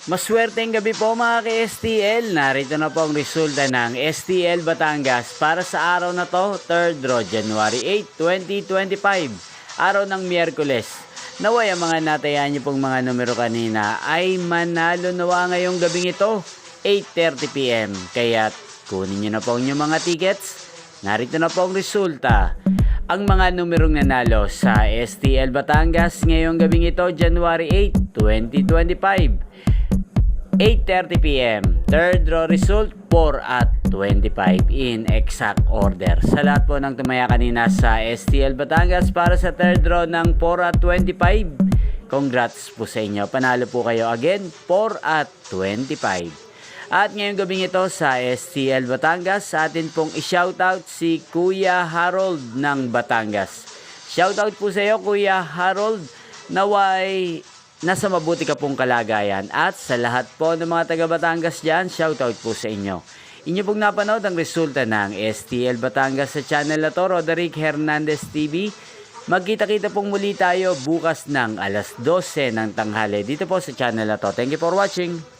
Maswerteng gabi po mga ka-STL. Narito na po ang resulta ng STL Batangas para sa araw na to, 3rd draw, January 8, 2025. Araw ng Miyerkules. Naway ang mga natayaan niyo pong mga numero kanina ay manalo nawa ngayong gabing ito, 8:30 PM. Kaya kunin niyo na po ang inyong mga tickets. Narito na po ang resulta. Ang mga numerong nanalo sa STL Batangas ngayong gabing ito, January 8, 2025. 8:30 PM. Third draw result 4 at 25 in exact order. Sa lahat po ng tumaya kanina sa STL Batangas para sa third draw ng 4 at 25. Congrats po sa inyo. Panalo po kayo again 4 at 25. At ngayong gabing ito sa STL Batangas, sa atin pong i-shoutout si Kuya Harold ng Batangas. Shoutout po sa iyo Kuya Harold. Naway nasa mabuti ka pong kalagayan, at sa lahat po ng mga taga Batangas dyan, shoutout po sa inyo. Inyo pong napanood ang resulta ng STL Batangas sa channel na to, Roderick Hernandez TV. Magkita-kita pong muli tayo bukas ng alas 12 ng tanghali dito po sa channel na to. Thank you for watching.